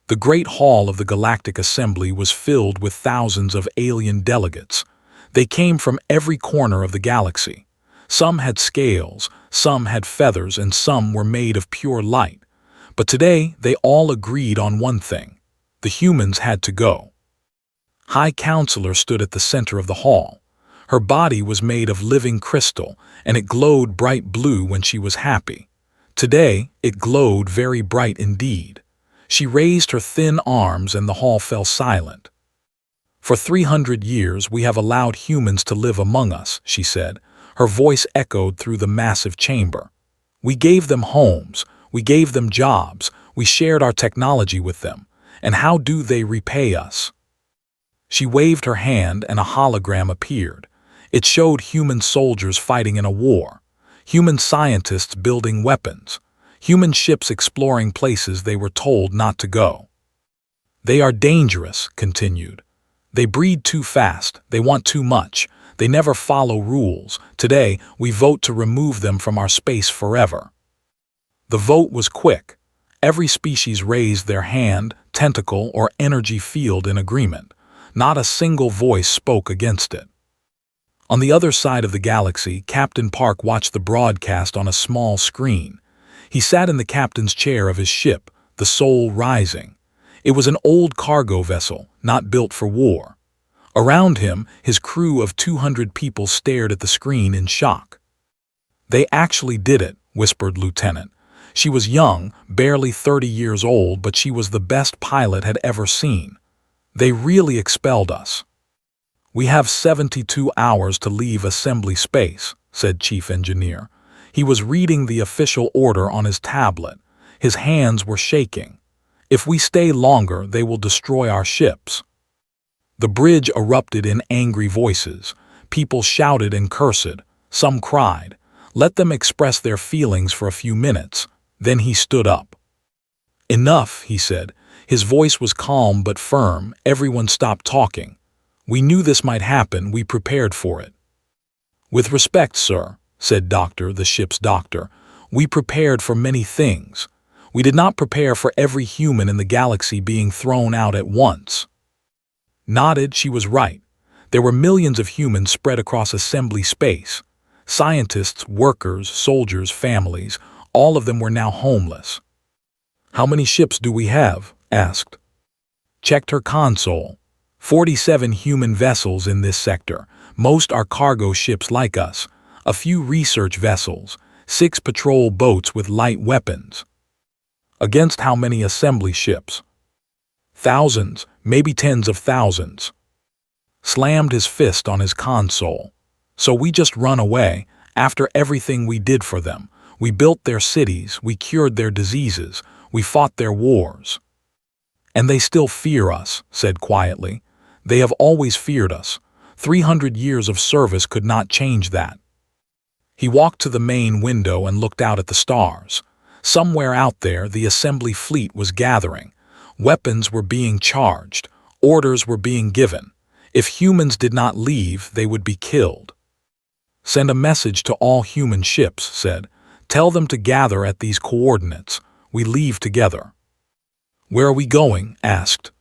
The great hall of the Galactic Assembly was filled with thousands of alien delegates. They came from every corner of the galaxy. Some had scales, some had feathers, and some were made of pure light. But today they all agreed on one thing: the humans had to go. High Counselor stood at the center of the hall. Her body was made of living crystal, and it glowed bright blue when she was happy. Today it glowed very bright indeed. She raised her thin arms and the hall fell silent. "For 300 years we have allowed humans to live among us," she said. Her voice echoed through the massive chamber. "We gave them homes, we gave them jobs, we shared our technology with them. And how do they repay us?" She waved her hand and a hologram appeared. It showed human soldiers fighting in a war, human scientists building weapons, human ships exploring places they were told not to go. "They are dangerous," continued. "They breed too fast, they want too much, they never follow rules. Today, we vote to remove them from our space forever." The vote was quick. Every species raised their hand, tentacle, or energy field in agreement. Not a single voice spoke against it. On the other side of the galaxy, Captain Park watched the broadcast on a small screen. He sat in the captain's chair of his ship, the Soul Rising. It was an old cargo vessel, not built for war. Around him, his crew of 200 people stared at the screen in shock. "They actually did it," whispered Lieutenant. She was young, barely 30 years old, but she was the best pilot had ever seen. "They really expelled us." "We have 72 hours to leave assembly space," said Chief Engineer. He was reading the official order on his tablet. His hands were shaking. "If we stay longer, they will destroy our ships." The bridge erupted in angry voices. People shouted and cursed. Some cried. Let them express their feelings for a few minutes. Then he stood up. "Enough," he said. His voice was calm but firm. Everyone stopped talking. "We knew this might happen. We prepared for it." "With respect, sir," said Doctor, the ship's doctor, "we prepared for many things. We did not prepare for every human in the galaxy being thrown out at once." Nodded, she was right. There were millions of humans spread across assembly space. Scientists, workers, soldiers, families, all of them were now homeless. "How many ships do we have?" asked. Checked her console. 47 human vessels in this sector. Most are cargo ships like us. A few research vessels. 6 patrol boats with light weapons. Against how many assembly ships? Thousands, maybe tens of thousands. Slammed his fist on his console. "So we just run away, after everything we did for them. We built their cities, we cured their diseases, we fought their wars." "And they still fear us," said quietly. "They have always feared us. 300 years of service could not change that." He walked to the main window and looked out at the stars. Somewhere out there, the assembly fleet was gathering. Weapons were being charged. Orders were being given. If humans did not leave, they would be killed. "Send a message to all human ships," said. "Tell them to gather at these coordinates. We leave together." "Where are we going?" asked.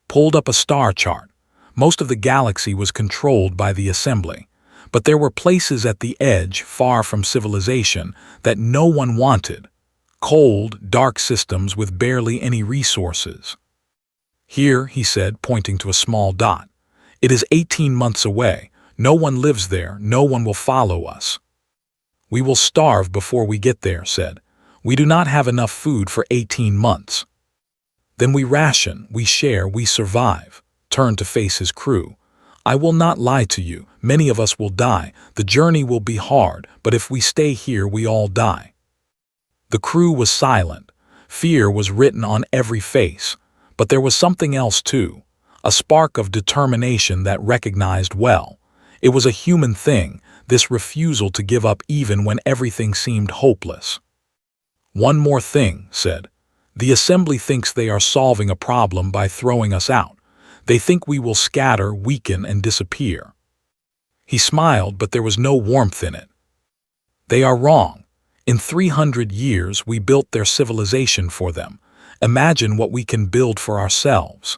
Pulled up a star chart. Most of the galaxy was controlled by the assembly. But there were places at the edge, far from civilization, that no one wanted. Cold, dark systems with barely any resources. "Here," he said, pointing to a small dot. "It is 18 months away. No one lives there. No one will follow us." "We will starve before we get there," said. "We do not have enough food for 18 months." "Then we ration, we share, we survive." Turned to face his crew. "I will not lie to you. Many of us will die. The journey will be hard, but if we stay here, we all die." The crew was silent. Fear was written on every face. But there was something else too. A spark of determination that recognized well. It was a human thing, this refusal to give up even when everything seemed hopeless. "One more thing," said. "The assembly thinks they are solving a problem by throwing us out. They think we will scatter, weaken, and disappear." He smiled, but there was no warmth in it. "They are wrong. In 300 years, we built their civilization for them. Imagine what we can build for ourselves.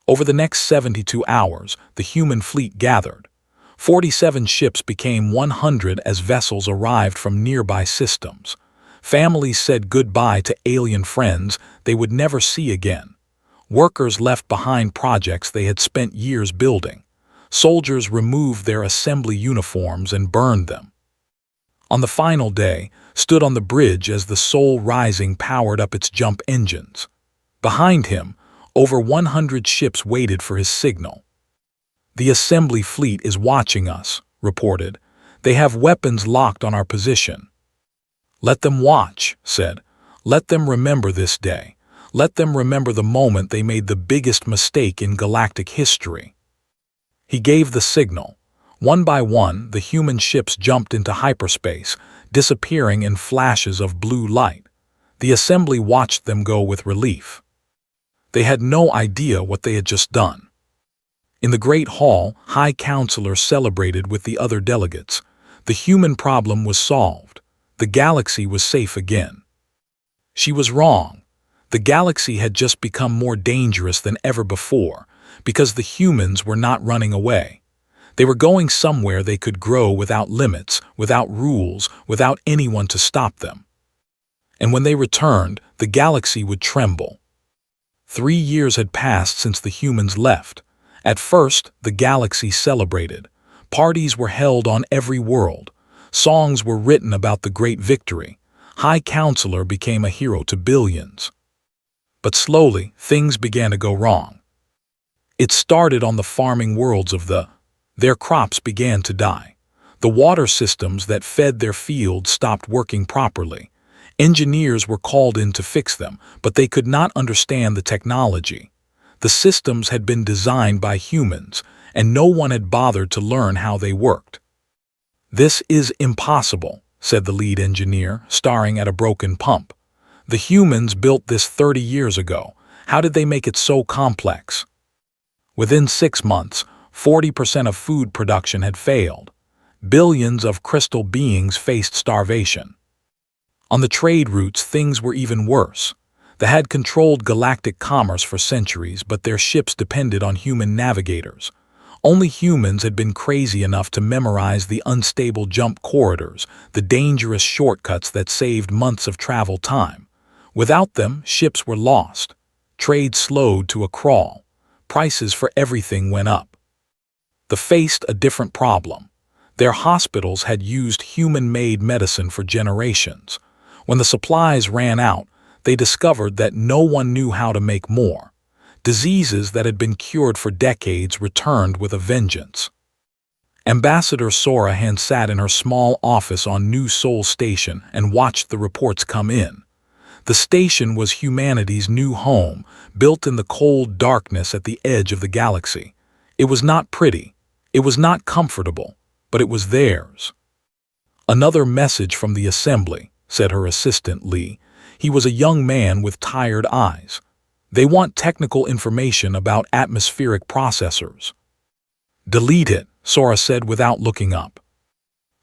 Over the next 72 hours, the human fleet gathered. 47 ships became 100 as vessels arrived from nearby systems. Families said goodbye to alien friends they would never see again. Workers left behind projects they had spent years building. Soldiers removed their assembly uniforms and burned them. On the final day, stood on the bridge as the Sol Rising powered up its jump engines. Behind him, over 100 ships waited for his signal. "The assembly fleet is watching us," reported. "They have weapons locked on our position." "Let them watch," said. "Let them remember this day. Let them remember the moment they made the biggest mistake in galactic history." He gave the signal. One by one, the human ships jumped into hyperspace, disappearing in flashes of blue light. The assembly watched them go with relief. They had no idea what they had just done. In the Great Hall, High Counselor celebrated with the other delegates. The human problem was solved. The galaxy was safe again. She was wrong. The galaxy had just become more dangerous than ever before, because the humans were not running away. They were going somewhere they could grow without limits, without rules, without anyone to stop them. And when they returned, the galaxy would tremble. 3 years had passed since the humans left. At first, the galaxy celebrated. Parties were held on every world. Songs were written about the great victory. High Counselor became a hero to billions. But slowly, things began to go wrong. It started on the farming worlds of their crops began to die. The water systems that fed their fields stopped working properly. Engineers were called in to fix them, but they could not understand the technology. The systems had been designed by humans, and no one had bothered to learn how they worked. "This is impossible," said the lead engineer, staring at a broken pump. "The humans built this 30 years ago. How did they make it so complex?" Within 6 months, 40% of food production had failed. Billions of crystal beings faced starvation. On the trade routes, things were even worse. They had controlled galactic commerce for centuries, but their ships depended on human navigators. Only humans had been crazy enough to memorize the unstable jump corridors, the dangerous shortcuts that saved months of travel time. Without them, ships were lost. Trade slowed to a crawl. Prices for everything went up. They faced a different problem. Their hospitals had used human-made medicine for generations. When the supplies ran out, they discovered that no one knew how to make more. Diseases that had been cured for decades returned with a vengeance. Ambassador Sorahan sat in her small office on New Sol Station and watched the reports come in. The station was humanity's new home, built in the cold darkness at the edge of the galaxy. It was not pretty, it was not comfortable, but it was theirs. "Another message from the assembly," said her assistant Lee. He was a young man with tired eyes. "They want technical information about atmospheric processors." "Delete it," Sora said without looking up.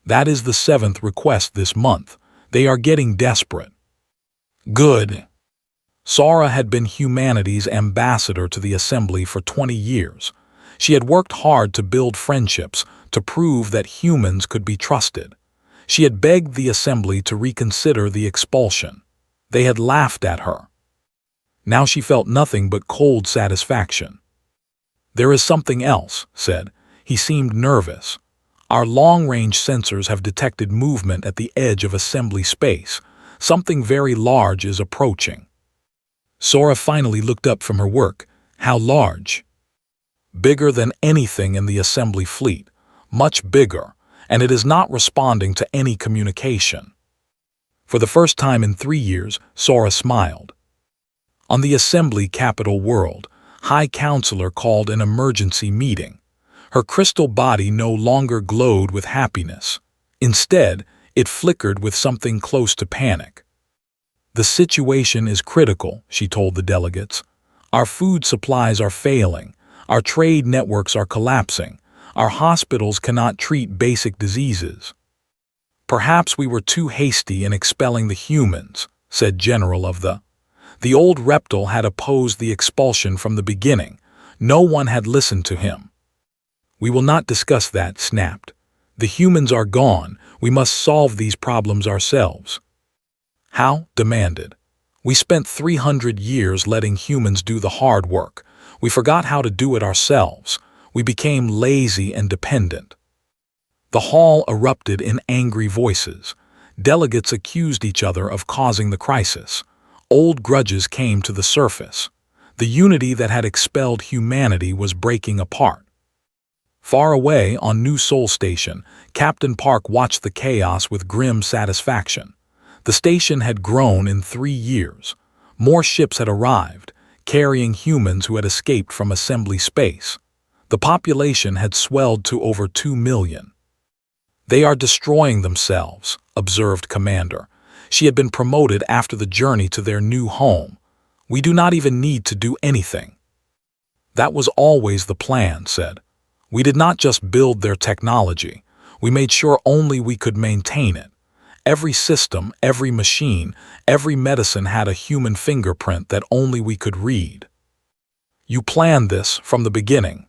"That is the 7th request this month. They are getting desperate." "Good." Sora had been humanity's ambassador to the assembly for 20 years. She had worked hard to build friendships, to prove that humans could be trusted. She had begged the assembly to reconsider the expulsion. They had laughed at her. Now she felt nothing but cold satisfaction. "There is something else," said. He seemed nervous. "Our long-range sensors have detected movement at the edge of assembly space. Something very large is approaching." Sora finally looked up from her work. "How large?" "Bigger than anything in the assembly fleet. Much bigger, and it is not responding to any communication." For the first time in 3 years, Sora smiled. On the assembly capital world, High Counselor called an emergency meeting. Her crystal body no longer glowed with happiness. Instead, it flickered with something close to panic. "The situation is critical," she told the delegates. "Our food supplies are failing. Our trade networks are collapsing. Our hospitals cannot treat basic diseases." "Perhaps we were too hasty in expelling the humans," said General of the The old reptile had opposed the expulsion from the beginning. No one had listened to him. "We will not discuss that," snapped. "The humans are gone. We must solve these problems ourselves." "How?" demanded. "We spent 300 years letting humans do the hard work. We forgot how to do it ourselves. We became lazy and dependent." The hall erupted in angry voices. Delegates accused each other of causing the crisis. Old grudges came to the surface. The unity that had expelled humanity was breaking apart. Far away on New Sol Station, Captain Park watched the chaos with grim satisfaction. The station had grown in 3 years. More ships had arrived, carrying humans who had escaped from assembly space. The population had swelled to over 2 million. "They are destroying themselves," observed Commander. She had been promoted after the journey to their new home. "We do not even need to do anything." "That was always the plan," said. "We did not just build their technology. We made sure only we could maintain it. Every system, every machine, every medicine had a human fingerprint that only we could read." "You planned this from the beginning."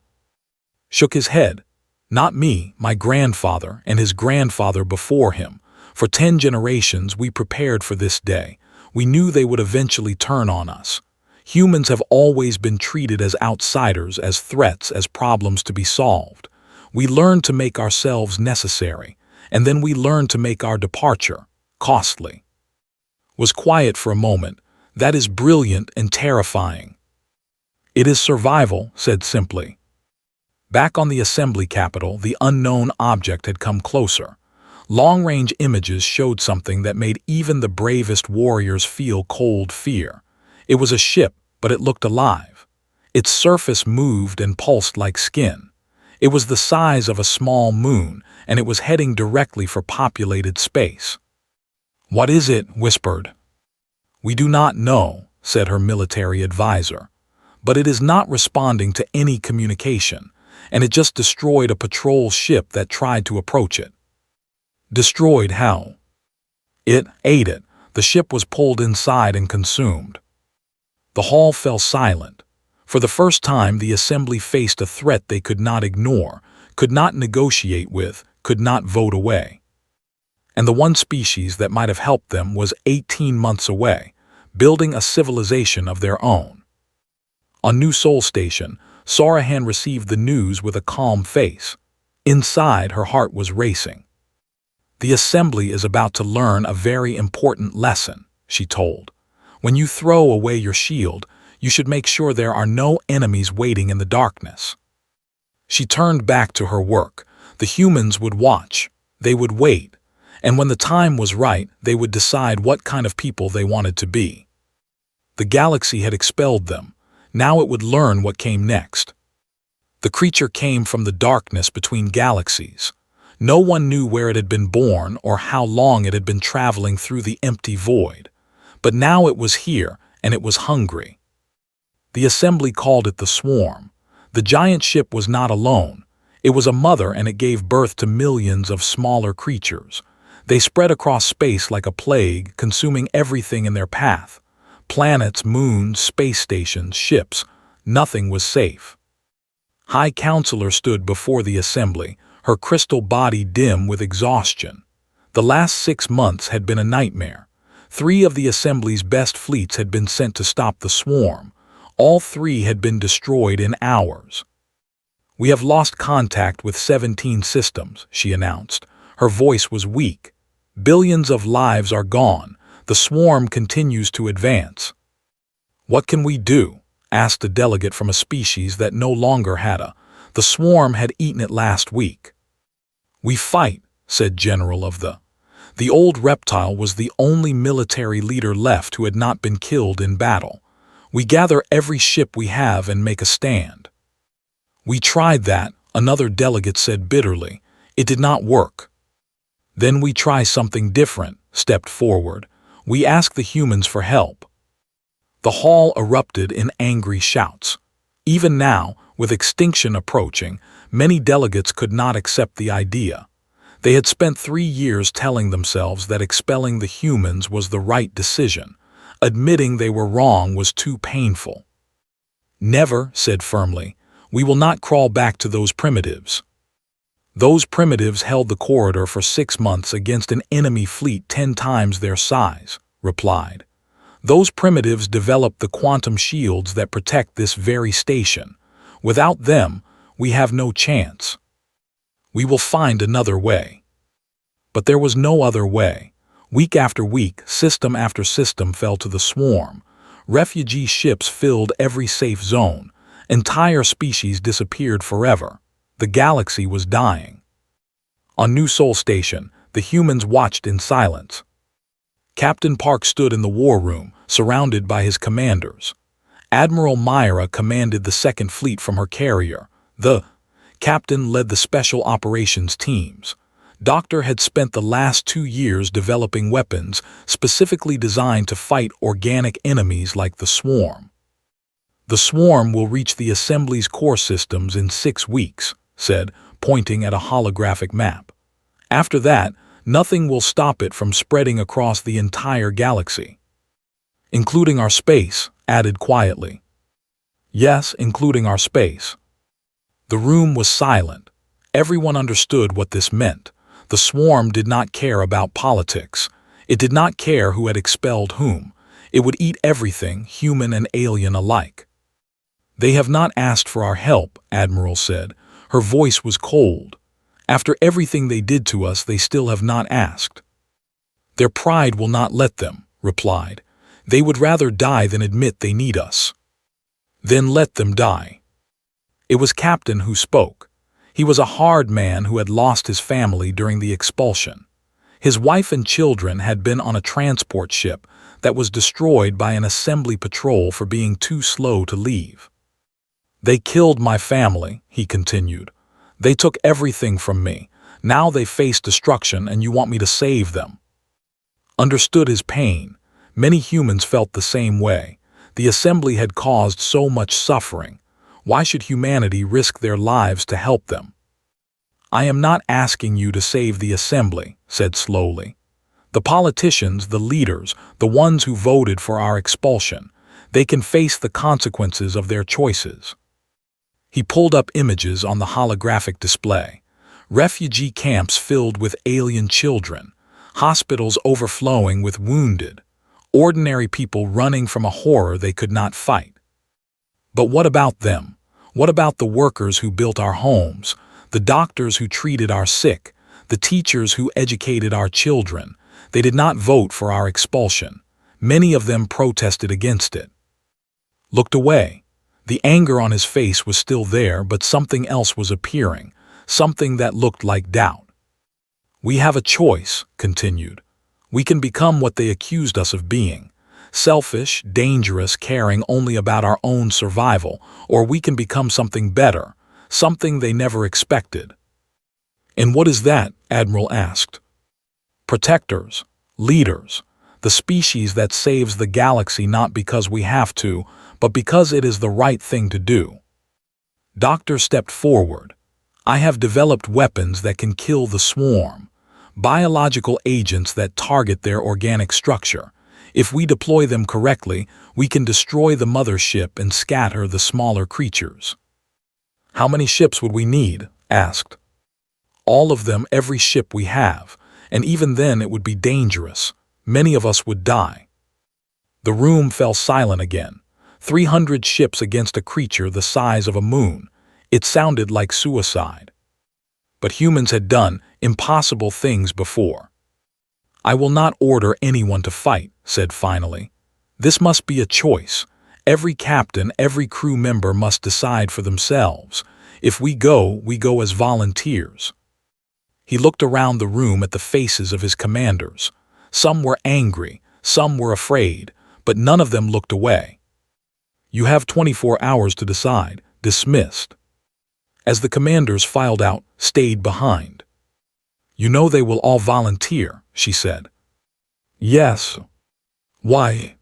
Shook his head. "Not me, my grandfather and his grandfather before him. For 10 generations we prepared for this day. We knew they would eventually turn on us. Humans have always been treated as outsiders, as threats, as problems to be solved. We learned to make ourselves necessary, and then we learned to make our departure costly." Was quiet for a moment. "That is brilliant and terrifying." "It is survival," said simply. Back on the assembly capital, the unknown object had come closer. Long-range images showed something that made even the bravest warriors feel cold fear. It was a ship, but it looked alive. Its surface moved and pulsed like skin. It was the size of a small moon, and it was heading directly for populated space. "What is it?" whispered. "We do not know," said her military advisor. "But it is not responding to any communication, and it just destroyed a patrol ship that tried to approach it." "Destroyed how?" "It ate it. The ship was pulled inside and consumed." The hall fell silent. For the first time, the assembly faced a threat they could not ignore, could not negotiate with, could not vote away. And the one species that might have helped them was 18 months away, building a civilization of their own. On New Sol Station, Sarahan received the news with a calm face. Inside, her heart was racing. "The assembly is about to learn a very important lesson," she told. "When you throw away your shield, you should make sure there are no enemies waiting in the darkness." She turned back to her work. The humans would watch. They would wait. And when the time was right, they would decide what kind of people they wanted to be. The galaxy had expelled them. Now it would learn what came next. The creature came from the darkness between galaxies. No one knew where it had been born or how long it had been traveling through the empty void. But now it was here, and it was hungry. The assembly called it the Swarm. The giant ship was not alone. It was a mother, and it gave birth to millions of smaller creatures. They spread across space like a plague, consuming everything in their path. Planets, moons, space stations, ships. Nothing was safe. High Counselor stood before the assembly, her crystal body dim with exhaustion. The last 6 months had been a nightmare. 3 of the assembly's best fleets had been sent to stop the swarm. All 3 had been destroyed in hours. "We have lost contact with 17 systems," she announced. Her voice was weak. "Billions of lives are gone. The swarm continues to advance." "What can we do?" asked a delegate from a species that no longer had a. The swarm had eaten it last week. "We fight," said General of the. The old reptile was the only military leader left who had not been killed in battle. "We gather every ship we have and make a stand." "We tried that," another delegate said bitterly. "It did not work." "Then we try something different," stepped forward. "We ask the humans for help." The hall erupted in angry shouts. Even now, with extinction approaching, many delegates could not accept the idea. They had spent 3 years telling themselves that expelling the humans was the right decision. Admitting they were wrong was too painful. "Never," said firmly. "We will not crawl back to those primitives." "Those primitives held the corridor for 6 months against an enemy fleet 10 times their size," replied. "Those primitives developed the quantum shields that protect this very station. Without them, we have no chance. We will find another way." But there was no other way. Week after week, system after system fell to the swarm. Refugee ships filled every safe zone. Entire species disappeared forever. The galaxy was dying. On New Sol Station, the humans watched in silence. Captain Park stood in the war room, surrounded by his commanders. Admiral Myra commanded the Second Fleet from her carrier. The captain led the special operations teams. Doctor had spent the last 2 years developing weapons specifically designed to fight organic enemies like the swarm. "The swarm will reach the Assembly's core systems in 6 weeks, said, pointing at a holographic map. "After that, nothing will stop it from spreading across the entire galaxy." "Including our space," added quietly. "Yes, including our space." The room was silent. Everyone understood what this meant. The swarm did not care about politics. It did not care who had expelled whom. It would eat everything, human and alien alike. "They have not asked for our help," Admiral said. Her voice was cold. "After everything they did to us, they still have not asked." "Their pride will not let them," replied. "They would rather die than admit they need us." "Then let them die." It was Captain who spoke. He was a hard man who had lost his family during the expulsion. His wife and children had been on a transport ship that was destroyed by an assembly patrol for being too slow to leave. "They killed my family," he continued. "They took everything from me. Now they face destruction and you want me to save them." Understood his pain. Many humans felt the same way. The assembly had caused so much suffering. Why should humanity risk their lives to help them? "I am not asking you to save the assembly," said slowly. "The politicians, the leaders, the ones who voted for our expulsion, they can face the consequences of their choices." He pulled up images on the holographic display. Refugee camps filled with alien children, hospitals overflowing with wounded, ordinary people running from a horror they could not fight. But what about them? What about the workers who built our homes, the doctors who treated our sick, the teachers who educated our children? They did not vote for our expulsion. Many of them protested against it. Looked away. The anger on his face was still there, but something else was appearing, something that looked like doubt. "We have a choice," continued. "We can become what they accused us of being. Selfish, dangerous, caring only about our own survival, or we can become something better, something they never expected." "And what is that?" Admiral asked. "Protectors, leaders, the species that saves the galaxy not because we have to, but because it is the right thing to do." Doctor stepped forward. "I have developed weapons that can kill the swarm, biological agents that target their organic structure. If we deploy them correctly, we can destroy the mothership and scatter the smaller creatures." "How many ships would we need?" asked. "All of them, every ship we have, and even then it would be dangerous. Many of us would die." The room fell silent again. 300 ships against a creature the size of a moon. It sounded like suicide. But humans had done impossible things before. "I will not order anyone to fight," said finally. "This must be a choice. Every captain, every crew member must decide for themselves. If we go as volunteers." He looked around the room at the faces of his commanders. Some were angry, some were afraid, but none of them looked away. "You have 24 hours to decide." Dismissed. As the commanders filed out, stayed behind. "You know they will all volunteer," she said. "Yes." "Why?"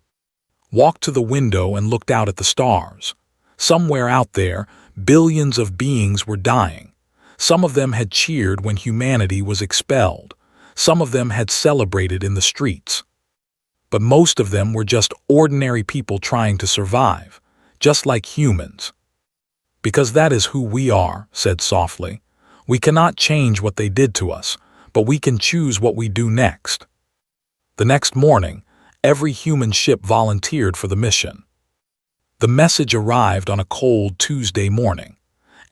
Walked to the window and looked out at the stars. Somewhere out there, billions of beings were dying. Some of them had cheered when humanity was expelled. Some of them had celebrated in the streets. but most of them were just ordinary people trying to survive, just like humans. "Because that is who we are," said softly. "We cannot change what they did to us, but we can choose what we do next." The next morning, every human ship volunteered for the mission. The message arrived on a cold Tuesday morning.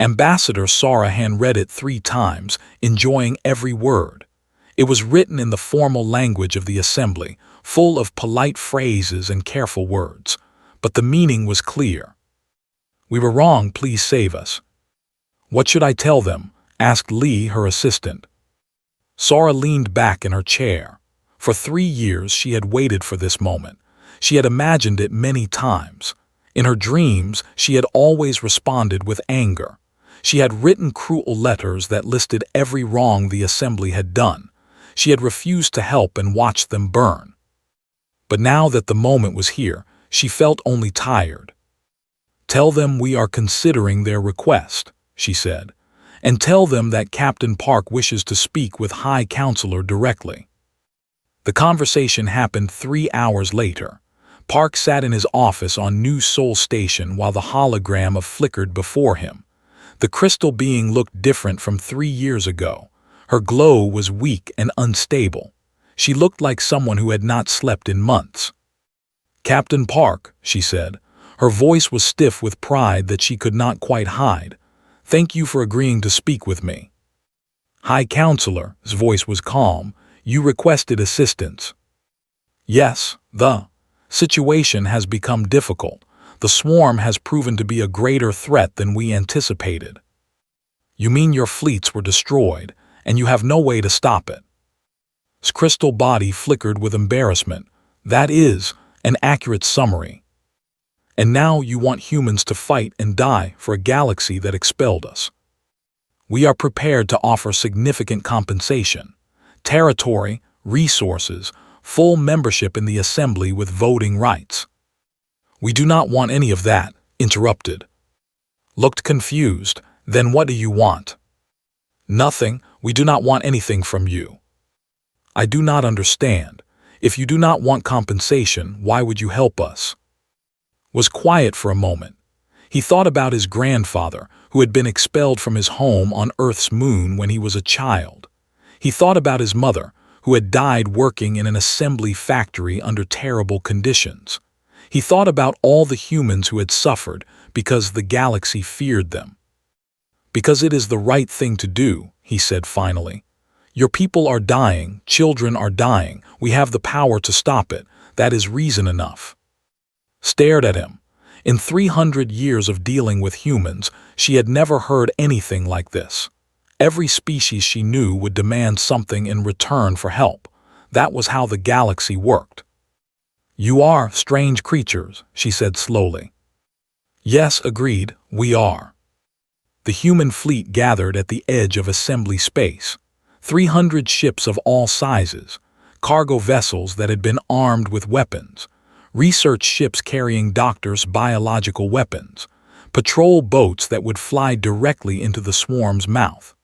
Ambassador Sarahan read it 3 times, enjoying every word. It was written in the formal language of the assembly, full of polite phrases and careful words, but the meaning was clear. "We were wrong, please save us." "What should I tell them?" asked Lee, her assistant. Sara leaned back in her chair. For 3 years she had waited for this moment. She had imagined it many times. In her dreams, she had always responded with anger. She had written cruel letters that listed every wrong the assembly had done. She had refused to help and watched them burn. But now that the moment was here, she felt only tired. "Tell them we are considering their request," she said, "and tell them that Captain Park wishes to speak with High Counselor directly." The conversation happened 3 hours later. Park sat in his office on New Seoul Station while the hologram flickered before him. The crystal being looked different from 3 years ago. Her glow was weak and unstable. She looked like someone who had not slept in months. "Captain Park," she said. Her voice was stiff with pride that she could not quite hide. "Thank you for agreeing to speak with me." "High Counselor's voice was calm. "You requested assistance." "Yes, the situation has become difficult. The swarm has proven to be a greater threat than we anticipated." "You mean your fleets were destroyed, and you have no way to stop it?" His crystal body flickered with embarrassment. "That is an accurate summary." "And now you want humans to fight and die for a galaxy that expelled us." "We are prepared to offer significant compensation. Territory, resources, full membership in the assembly with voting rights." "We do not want any of that," interrupted. Looked confused. "Then what do you want?" "Nothing. We do not want anything from you." "I do not understand. If you do not want compensation, why would you help us?" Was quiet for a moment. He thought about his grandfather, who had been expelled from his home on Earth's moon when he was a child. He thought about his mother, who had died working in an assembly factory under terrible conditions. He thought about all the humans who had suffered because the galaxy feared them. "Because it is the right thing to do," he said finally. "Your people are dying, children are dying, we have the power to stop it, that is reason enough." Stared at him. In 300 years of dealing with humans, she had never heard anything like this. Every species she knew would demand something in return for help. That was how the galaxy worked. "You are strange creatures," she said slowly. "Yes," agreed, "we are." The human fleet gathered at the edge of assembly space. 300 ships of all sizes, cargo vessels that had been armed with weapons, research ships carrying doctors' biological weapons, patrol boats that would fly directly into the swarm's mouth.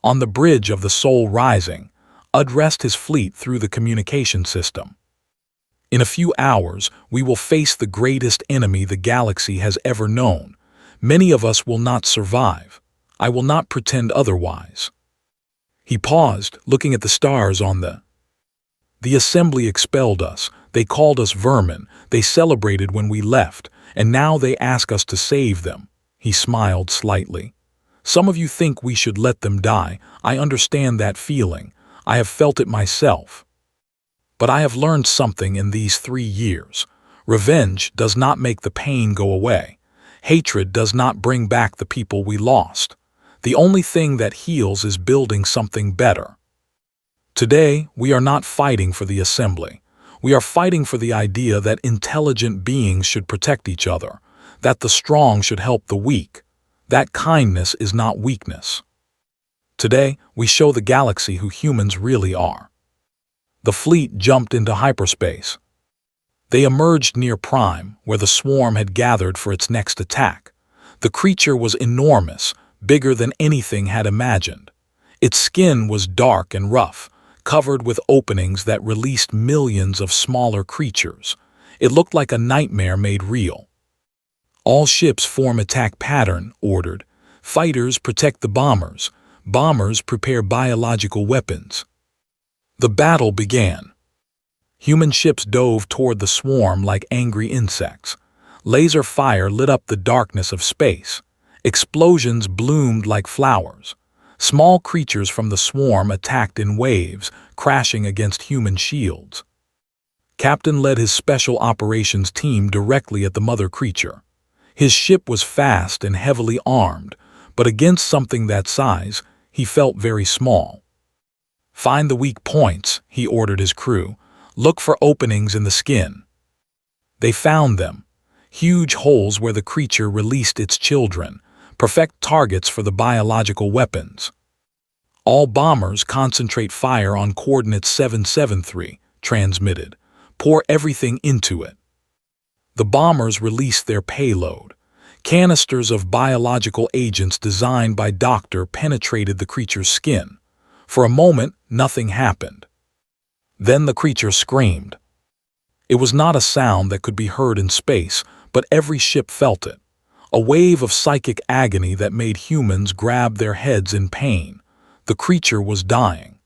On the bridge of the Soul Rising, addressed his fleet through the communication system. "In a few hours, we will face the greatest enemy the galaxy has ever known. Many of us will not survive. I will not pretend otherwise." He paused, looking at the stars on the assembly expelled us. They called us vermin. They celebrated when we left, and now they ask us to save them. He smiled slightly. "Some of you think we should let them die. I understand that feeling. I have felt it myself. But I have learned something in these 3 years. Revenge does not make the pain go away. Hatred does not bring back the people we lost. The only thing that heals is building something better. Today, we are not fighting for the assembly. We are fighting for the idea that intelligent beings should protect each other, that the strong should help the weak, that kindness is not weakness. Today, we show the galaxy who humans really are." The fleet jumped into hyperspace. They emerged near Prime, where the swarm had gathered for its next attack. The creature was enormous, bigger than anything had imagined. Its skin was dark and rough, covered with openings that released millions of smaller creatures. It looked like a nightmare made real. All ships form attack pattern, ordered. Fighters protect the bombers. Bombers prepare biological weapons. The battle began. Human ships dove toward the swarm like angry insects. Laser fire lit up the darkness of space. Explosions bloomed like flowers. Small creatures from the swarm attacked in waves, crashing against human shields. Captain led his special operations team directly at the mother creature. His ship was fast and heavily armed, but against something that size, he felt very small. "Find the weak points," he ordered his crew. "Look for openings in the skin." They found them. Huge holes where the creature released its children, perfect targets for the biological weapons. "All bombers concentrate fire on coordinate 773, transmitted. Pour everything into it." The bombers released their payload. Canisters of biological agents designed by Doctor penetrated the creature's skin. For a moment, nothing happened. Then the creature screamed. It was not a sound that could be heard in space, but every ship felt it. A wave of psychic agony that made humans grab their heads in pain. The creature was dying.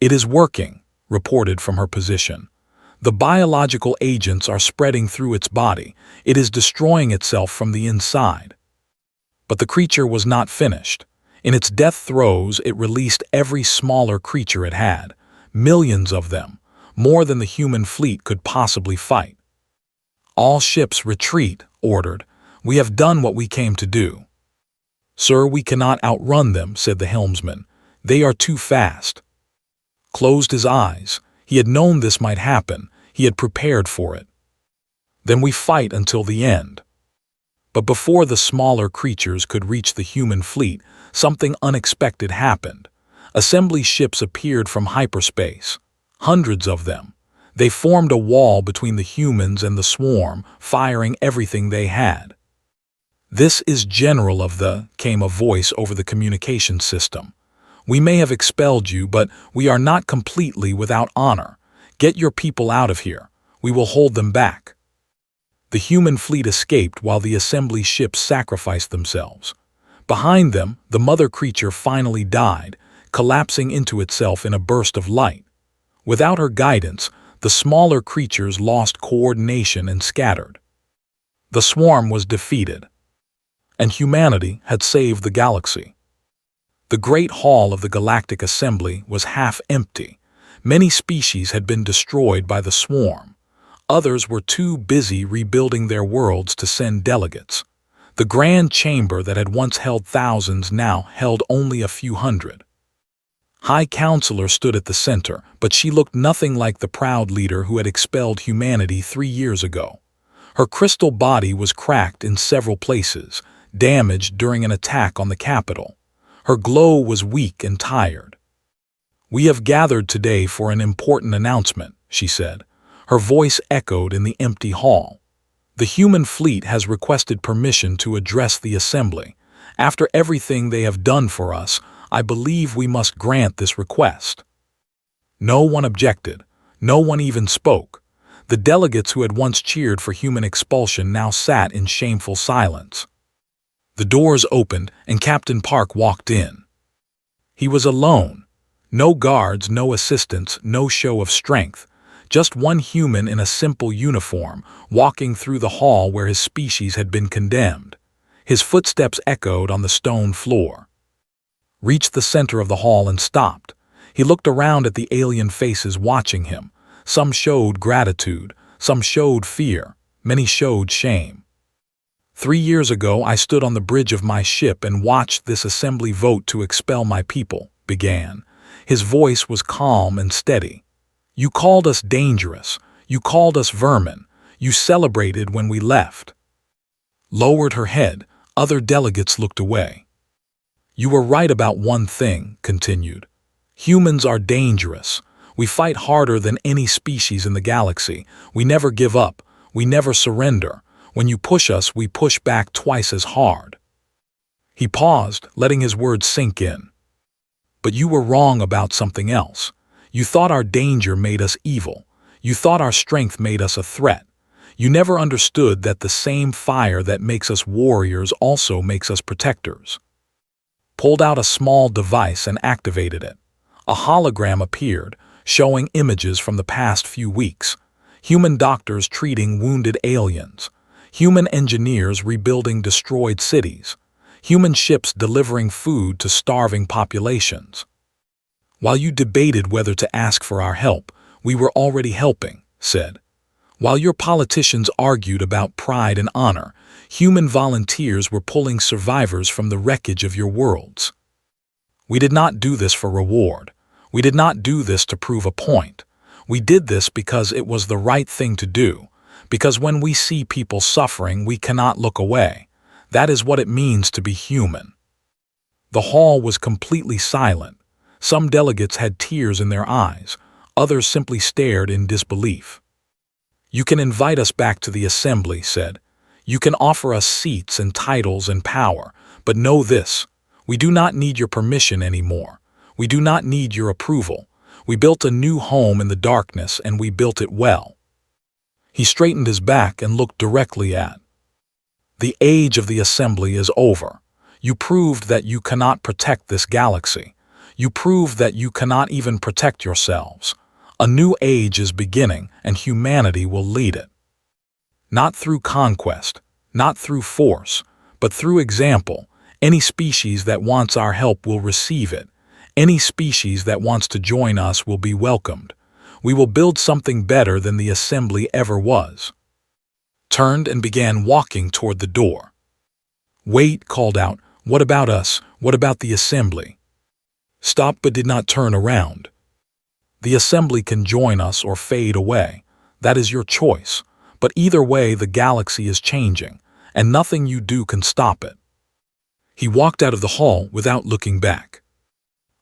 "It is working," reported from her position. "The biological agents are spreading through its body. It is destroying itself from the inside." But the creature was not finished. In its death throes, it released every smaller creature it had. Millions of them, more than the human fleet could possibly fight. "All ships retreat," ordered. "We have done what we came to do." "Sir, we cannot outrun them," said the helmsman. "They are too fast." Closed his eyes. He had known this might happen. He had prepared for it. "Then we fight until the end." But before the smaller creatures could reach the human fleet, something unexpected happened. Assembly ships appeared from hyperspace. Hundreds of them. They formed a wall between the humans and the swarm, firing everything they had. "This is General of the," came a voice over the communication system. "We may have expelled you, but we are not completely without honor. Get your people out of here. We will hold them back." The human fleet escaped while the assembly ships sacrificed themselves. Behind them, the mother creature finally died, collapsing into itself in a burst of light. Without her guidance, the smaller creatures lost coordination and scattered. The swarm was defeated, and humanity had saved the galaxy. The great hall of the Galactic Assembly was half empty. Many species had been destroyed by the swarm. Others were too busy rebuilding their worlds to send delegates. The grand chamber that had once held thousands now held only a few hundred. High Counselor stood at the center, but she looked nothing like the proud leader who had expelled humanity 3 years ago. Her crystal body was cracked in several places, damaged during an attack on the capital. Her glow was weak and tired. "We have gathered today for an important announcement," she said. Her voice echoed in the empty hall. "The human fleet has requested permission to address the assembly. After everything they have done for us, I believe we must grant this request." No one objected. No one even spoke. The delegates who had once cheered for human expulsion now sat in shameful silence. The doors opened, and Captain Park walked in. He was alone. No guards, no assistants, no show of strength. Just one human in a simple uniform, walking through the hall where his species had been condemned. His footsteps echoed on the stone floor. Reached the center of the hall and stopped. He looked around at the alien faces watching him. Some showed gratitude, some showed fear, many showed shame. 3 years ago, I stood on the bridge of my ship and watched this assembly vote to expel my people, began. His voice was calm and steady. You called us dangerous. You called us vermin. You celebrated when we left. Lowered her head. Other delegates looked away. You were right about one thing, continued. Humans are dangerous. We fight harder than any species in the galaxy. We never give up. We never surrender. When you push us, we push back twice as hard. He paused, letting his words sink in. But you were wrong about something else. You thought our danger made us evil. You thought our strength made us a threat. You never understood that the same fire that makes us warriors also makes us protectors. Pulled out a small device and activated it. A hologram appeared, showing images from the past few weeks. Human doctors treating wounded aliens. Human engineers rebuilding destroyed cities. Human ships delivering food to starving populations. While you debated whether to ask for our help, we were already helping, said. While your politicians argued about pride and honor, human volunteers were pulling survivors from the wreckage of your worlds. We did not do this for reward. We did not do this to prove a point. We did this because it was the right thing to do, because when we see people suffering, we cannot look away. That is what it means to be human. The hall was completely silent. Some delegates had tears in their eyes. Others simply stared in disbelief. You can invite us back to the assembly, said. You can offer us seats and titles and power, but know this. We do not need your permission anymore. We do not need your approval. We built a new home in the darkness, and we built it well. He straightened his back and looked directly at. The age of the assembly is over. You proved that you cannot protect this galaxy. You proved that you cannot even protect yourselves. A new age is beginning, and humanity will lead it. Not through conquest, not through force, but through example. Any species that wants our help will receive it. Any species that wants to join us will be welcomed. We will build something better than the assembly ever was. Turned and began walking toward the door. Wait, called out, what about us? What about the assembly? Stopped but did not turn around. The assembly can join us or fade away. That is your choice. But either way, the galaxy is changing, and nothing you do can stop it. He walked out of the hall without looking back.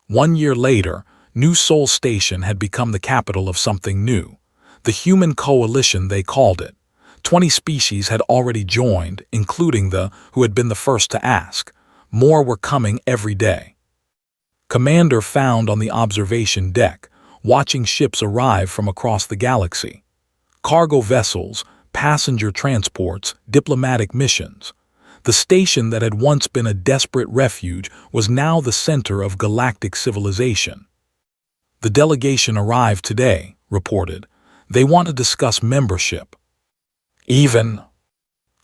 1 year later, New Sol Station had become the capital of something new. The Human Coalition, they called it. 20 species had already joined, including the who had been the first to ask. More were coming every day. Commander found on the observation deck, watching ships arrive from across the galaxy. Cargo vessels, passenger transports, diplomatic missions. The station that had once been a desperate refuge was now the center of galactic civilization. The delegation arrived today, reported. They want to discuss membership.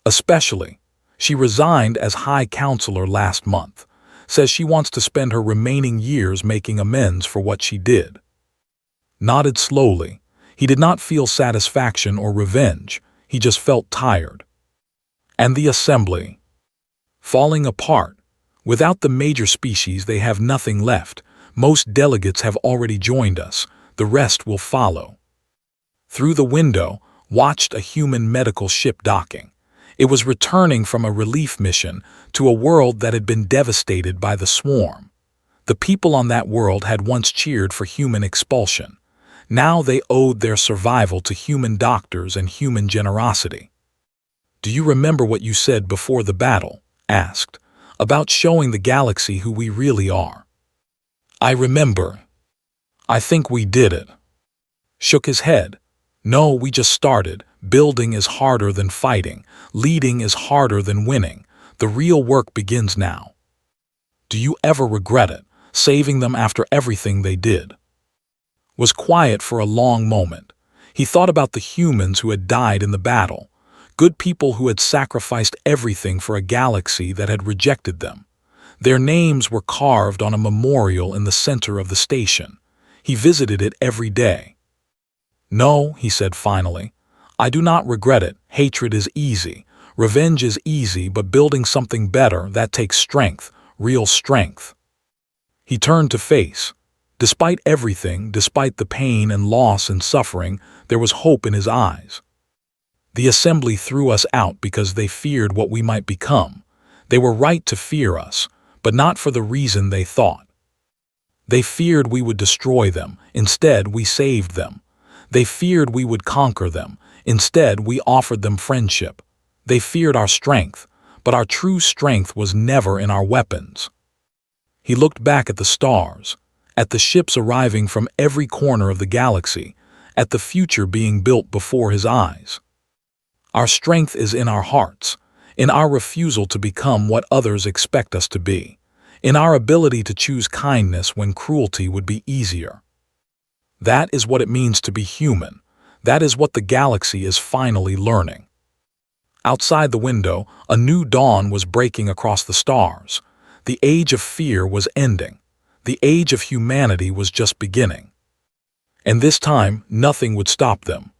Especially. She resigned as High Counselor last month. Says she wants to spend her remaining years making amends for what she did. Nodded slowly. He did not feel satisfaction or revenge. He just felt tired. And the assembly? Falling apart. Without the major species, they have nothing left. Most delegates have already joined us. The rest will follow. Through the window, watched a human medical ship docking. It was returning from a relief mission to a world that had been devastated by the swarm. The people on that world had once cheered for human expulsion. Now they owed their survival to human doctors and human generosity. Do you remember what you said before the battle? Asked. About showing the galaxy who we really are. I remember. I think we did it. Shook his head. No, we just started. Building is harder than fighting. Leading is harder than winning. The real work begins now. Do you ever regret it, saving them after everything they did? Was quiet for a long moment. He thought about the humans who had died in the battle, good people who had sacrificed everything for a galaxy that had rejected them. Their names were carved on a memorial in the center of the station. He visited it every day. No, he said finally. I do not regret it. Hatred is easy. Revenge is easy, but building something better, that takes strength, real strength. He turned to face. Despite everything, despite the pain and loss and suffering, there was hope in his eyes. The assembly threw us out because they feared what we might become. They were right to fear us, but not for the reason they thought. They feared we would destroy them. Instead, we saved them. They feared we would conquer them. Instead, we offered them friendship. They feared our strength, but our true strength was never in our weapons. He looked back at the stars. at the ships arriving from every corner of the galaxy, at the future being built before his eyes. Our strength is in our hearts, in our refusal to become what others expect us to be, in our ability to choose kindness when cruelty would be easier. That is what it means to be human. That is what the galaxy is finally learning. Outside the window, a new dawn was breaking across the stars. The age of fear was ending. The age of humanity was just beginning. And this time, nothing would stop them.